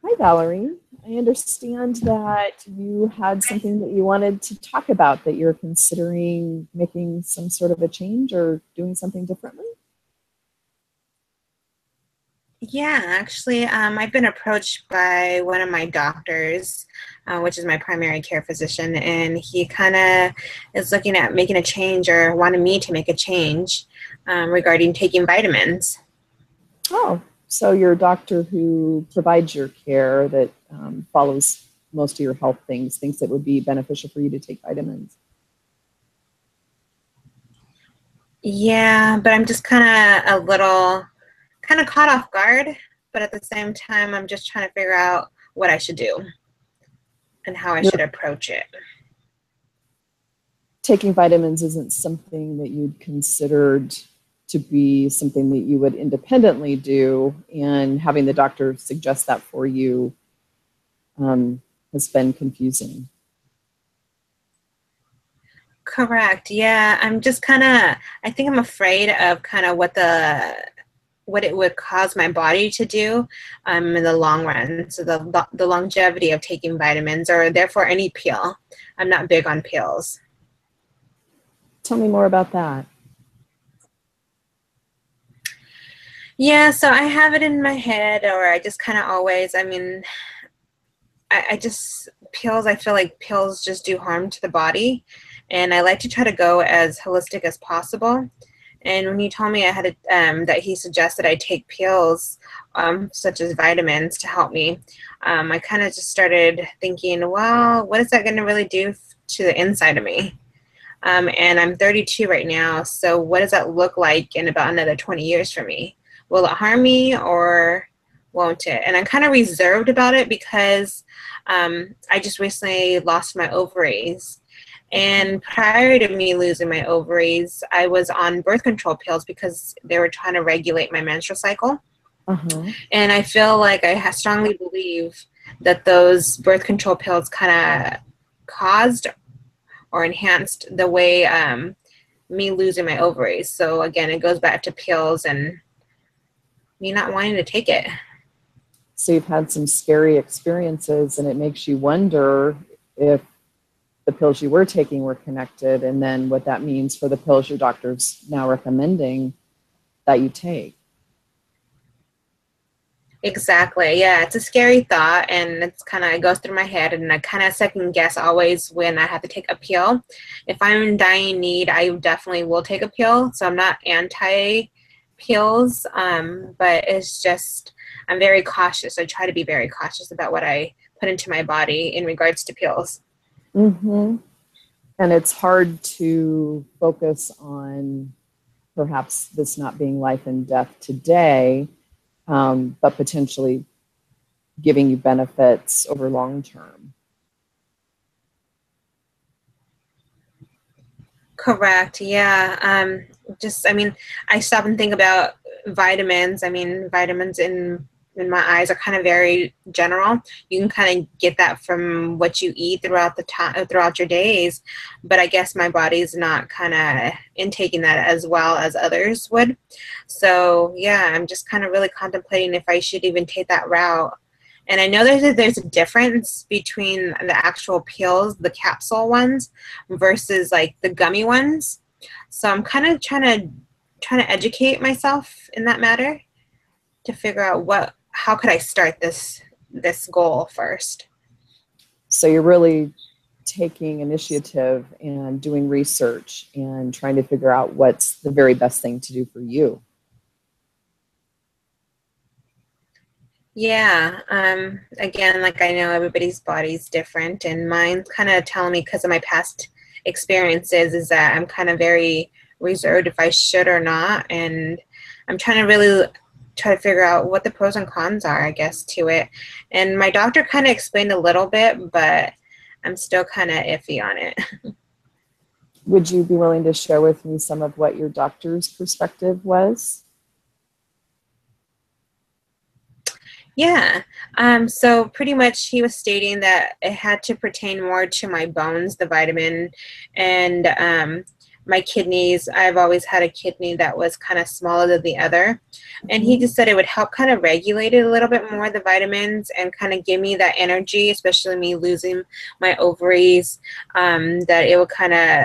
Hi, Valerie. I understand that you had something that you wanted to talk about, that you're considering making some sort of a change or doing something differently. Yeah, actually, I've been approached by one of my doctors, which is my primary care physician, and he kind of is looking at making a change or wanted me to make a change regarding taking vitamins. Oh, so you're a doctor who provides your care that follows most of your health things, thinks it would be beneficial for you to take vitamins. Yeah, but I'm just kind of a little kind of caught off guard, but at the same time, I'm just trying to figure out what I should do and how I should You're approach it. taking vitamins isn't something that you'd considered to be something that you would independently do, and having the doctor suggest that for you has been confusing. Correct. Yeah, I'm just kind of, I think I'm afraid of kind of what it would cause my body to do in the long run. So the longevity of taking vitamins or therefore any pill. I'm not big on pills. Tell me more about that. Yeah, so I have it in my head, or I just kind of always, I mean, I just, pills, I feel like pills just do harm to the body. And I like to try to go as holistic as possible. And when he told me I had that he suggested I take pills, such as vitamins, to help me, I kind of just started thinking, well, what is that going to really do to the inside of me? And I'm 32 right now, so what does that look like in about another 20 years for me? Will it harm me or won't it? And I'm kind of reserved about it because I just recently lost my ovaries. And prior to me losing my ovaries, I was on birth control pills because they were trying to regulate my menstrual cycle. Uh-huh. And I feel like strongly believe that those birth control pills kind of caused or enhanced the way me losing my ovaries. So again, it goes back to pills and me not wanting to take it. So you've had some scary experiences, and it makes you wonder if the pills you were taking were connected, and then what that means for the pills your doctor's now recommending that you take. Exactly. Yeah, it's a scary thought, and it's kind of, it goes through my head, and I kind of second guess always when I have to take a pill. If I'm in dying need, I definitely will take a pill. So I'm not anti pills, but it's just I'm very cautious. I try to be very cautious about what I put into my body in regards to pills. Mm-hmm. And it's hard to focus on perhaps this not being life and death today, but potentially giving you benefits over long term. Correct. Yeah. Just, I mean, I stop and think about vitamins. I mean, vitamins in my eyes are kind of very general. You can kind of get that from what you eat throughout the time throughout your days, but I guess my body's not kind of intaking that as well as others would. So yeah, I'm just kind of really contemplating if I should even take that route. And I know there's a difference between the actual pills, the capsule ones, versus like the gummy ones. So I'm kind of trying to educate myself in that matter to figure out how could I start this goal first. So you're really taking initiative and doing research and trying to figure out what's the very best thing to do for you. Yeah. Again, like I know everybody's body's different, and mine's kind of telling me because of my past experiences is that I'm kind of very reserved if I should or not, and I'm trying to really try to figure out what the pros and cons are, I guess, to it. And my doctor kind of explained a little bit, but I'm still kind of iffy on it. Would you be willing to share with me some of what your doctor's perspective was? Yeah. So pretty much he was stating that it had to pertain more to my bones, the vitamin, and my kidneys. I've always had a kidney that was kind of smaller than the other. And he Mhm. just said it would help kind of regulate it a little bit more, the vitamins, and kind of give me that energy, especially me losing my ovaries, that it would kind of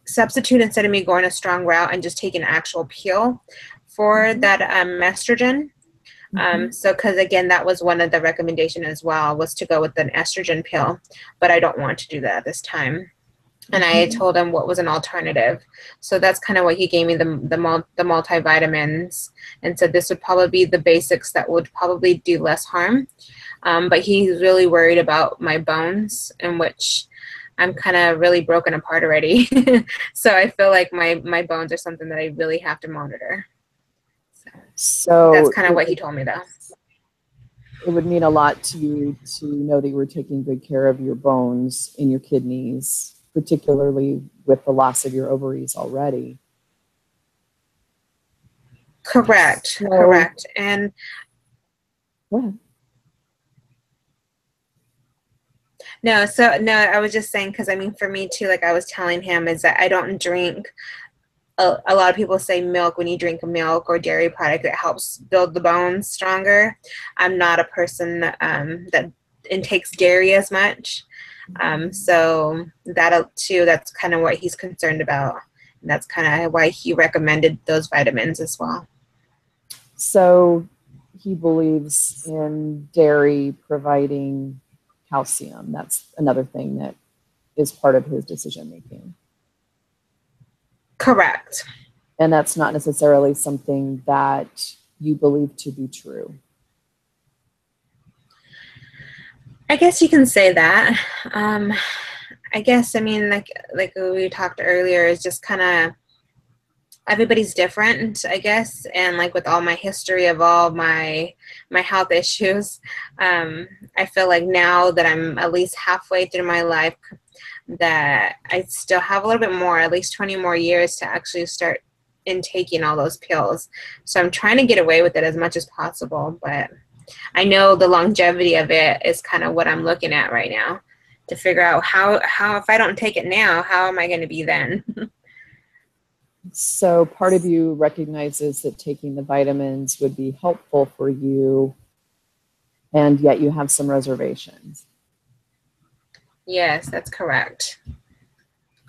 substitute instead of me going a strong route and just take an actual peel for Mhm. that estrogen. Mhm. So, because again, that was one of the recommendation as well, was to go with an estrogen pill, but I don't want to do that this time. And I Mhm. told him what was an alternative. So that's kind of what he gave me, the multivitamins, and said this would probably be the basics that would probably do less harm. But he's really worried about my bones, in which I'm kind of really broken apart already. So I feel like my bones are something that I really have to monitor. So that's So kind of what he told me, though. it would mean a lot to you to know that you were taking good care of your bones and your kidneys, particularly with the loss of your ovaries already. Correct, So, correct. And yeah. no, so no, I was just saying, because I mean, for me too, like I was telling him, is that I don't drink. A lot of people say milk, when you drink milk or dairy product, it helps build the bones stronger. I'm not a person that intakes dairy as much. So that too, that's kind of what he's concerned about. And that's kind of why he recommended those vitamins as well. So he believes in dairy providing calcium. That's another thing that is part of his decision making. Correct. And that's not necessarily something that you believe to be true. I guess you can say that. I guess, I mean, like we talked earlier, is just kind of everybody's different, I guess. And like with all my history of all my health issues, I feel like now that I'm at least halfway through my life, that I still have a little bit more, at least 20 more years to actually start intaking all those pills. So I'm trying to get away with it as much as possible, but I know the longevity of it is kind of what I'm looking at right now, to figure out how if I don't take it now, how am I going to be then? So part of you recognizes that taking the vitamins would be helpful for you, and yet you have some reservations. Yes, that's correct.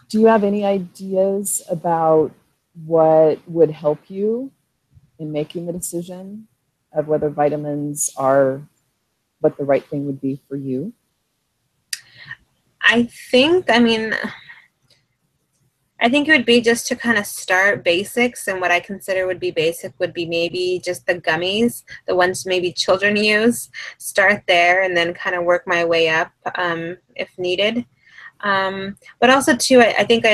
Do you have any ideas about what would help you in making the decision of whether vitamins are what the right thing would be for you? I think, I mean, I think it would be just to kind of start basics, and what I consider would be basic would be maybe just the gummies, the ones maybe children use. Start there and then kind of work my way up if needed. But also too, I think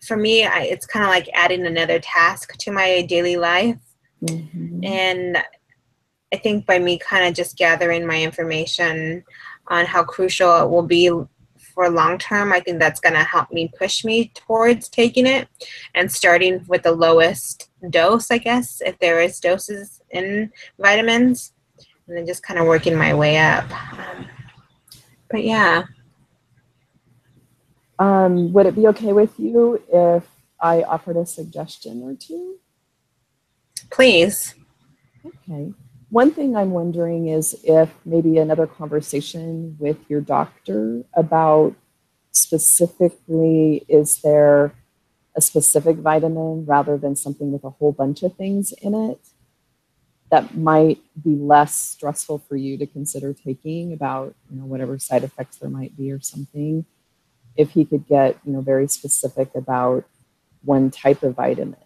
for me, it's kind of like adding another task to my daily life. Mm-hmm. And I think by me kind of just gathering my information on how crucial it will be for long term, I think that's going to help me push me towards taking it, and starting with the lowest dose, I guess, if there is doses in vitamins, and then just kind of working my way up. But yeah. Would it be okay with you if I offered a suggestion or two? Please. Okay. One thing I'm wondering is if maybe another conversation with your doctor about specifically, is there a specific vitamin rather than something with a whole bunch of things in it that might be less stressful for you to consider taking, about, whatever side effects there might be or something, if he could get, very specific about one type of vitamin.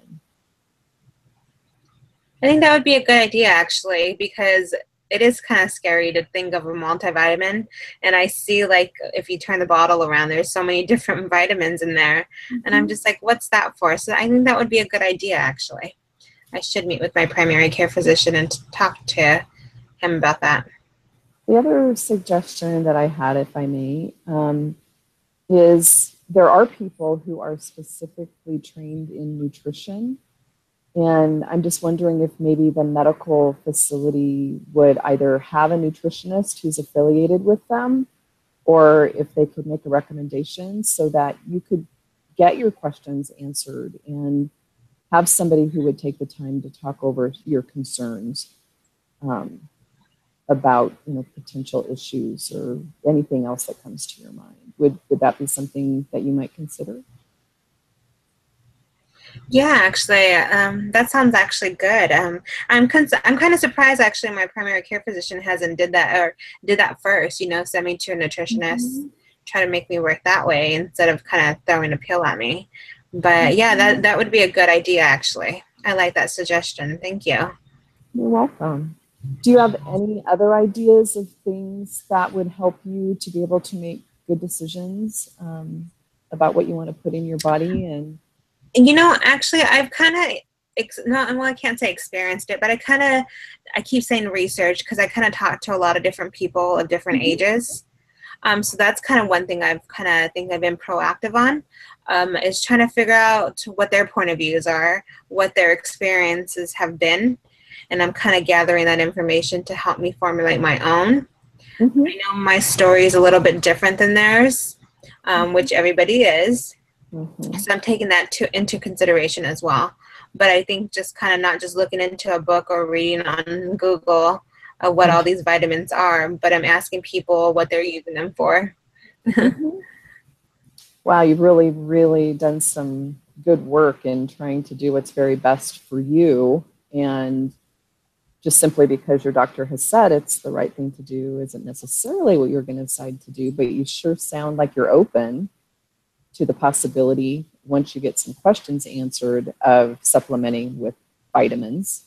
I think that would be a good idea, actually, because it is kind of scary to think of a multivitamin. And I see, like, if you turn the bottle around, there's so many different vitamins in there. And I'm Mm-hmm. just like, what's that for? So I think that would be a good idea, actually. I should meet with my primary care physician and talk to him about that. The other suggestion that I had, if I may, is there are people who are specifically trained in nutrition. And I'm just wondering if maybe the medical facility would either have a nutritionist who's affiliated with them, or if they could make a recommendation so that you could get your questions answered and have somebody who would take the time to talk over your concerns about potential issues or anything else that comes to your mind. Would that be something that you might consider? Yeah, actually, that sounds actually good. I'm kind of surprised actually my primary care physician hasn't did that first. Send me to a nutritionist, try to make me work that way instead of kind of throwing a pill at me. But yeah, that would be a good idea actually. I like that suggestion. Thank you. You're welcome. Do you have any other ideas of things that would help you to be able to make good decisions about what you want to put in your body? And actually, I've kind of well, I can't say experienced it, but I keep saying research because I kind of talk to a lot of different people of different ages. So that's kind of one thing I've been proactive on, is trying to figure out what their point of views are, what their experiences have been, and I'm kind of gathering that information to help me formulate my own. I know my story is a little bit different than theirs, which everybody is. So I'm taking that into consideration as well. But I think just kind of not just looking into a book or reading on Google what all these vitamins are, but I'm asking people what they're using them for. Wow, you've really, really done some good work in trying to do what's very best for you. And just simply because your doctor has said it's the right thing to do isn't necessarily what you're going to decide to do, but you sure sound like you're open to the possibility, once you get some questions answered, of supplementing with vitamins.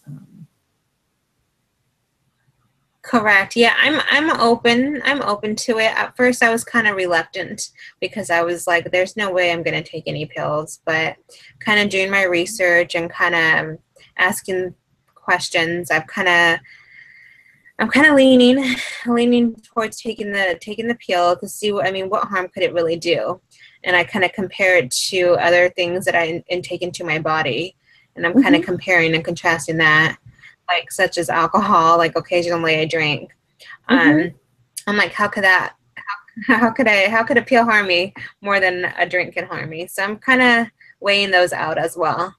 Correct. Yeah, I'm open. I'm open to it. At first, I was kind of reluctant because I was like, "There's no way I'm going to take any pills." But kind of doing my research and kind of asking questions, I'm kind of leaning towards taking the pill to see what harm could it really do, and I kind of compare it to other things that I intake into my body, and I'm kind of comparing and contrasting that. Like such as alcohol, like occasionally I drink. I'm like, how could a pill harm me more than a drink can harm me? So I'm kind of weighing those out as well.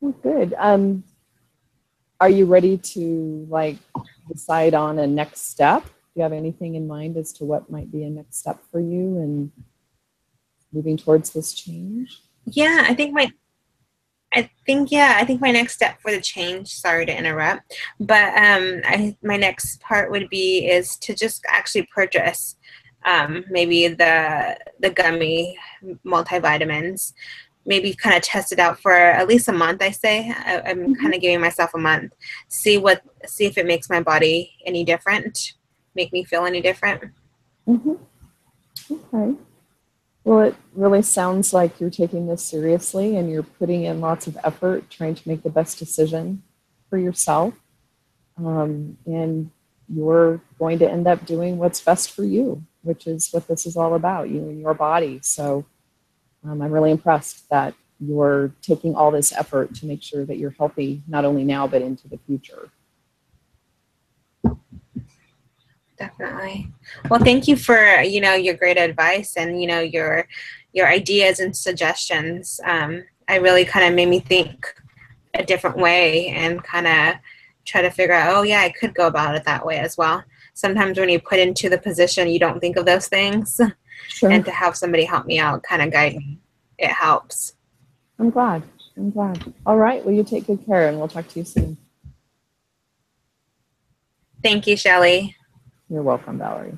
Oh, good. Are you ready to decide on a next step? Do you have anything in mind as to what might be a next step for you in moving towards this change? Yeah, I think my next step for the change, sorry to interrupt, but my next part would be is to just actually purchase maybe the gummy multivitamins, maybe kind of test it out for at least a month. I'm kind of giving myself a month, see if it makes my body any different, make me feel any different. Okay. Well, it really sounds like you're taking this seriously and you're putting in lots of effort trying to make the best decision for yourself. And you're going to end up doing what's best for you, which is what this is all about, you and your body. So I'm really impressed that you're taking all this effort to make sure that you're healthy, not only now, but into the future. Definitely. Well, thank you for, your great advice and, your ideas and suggestions. I really kind of made me think a different way and kind of try to figure out, oh yeah, I could go about it that way as well. Sometimes when you put into the position, you don't think of those things. Sure. And to have somebody help me out, kind of guide me, it helps. I'm glad. All right. Well, you take good care and we'll talk to you soon. Thank you, Shelley. You're welcome, Valerie.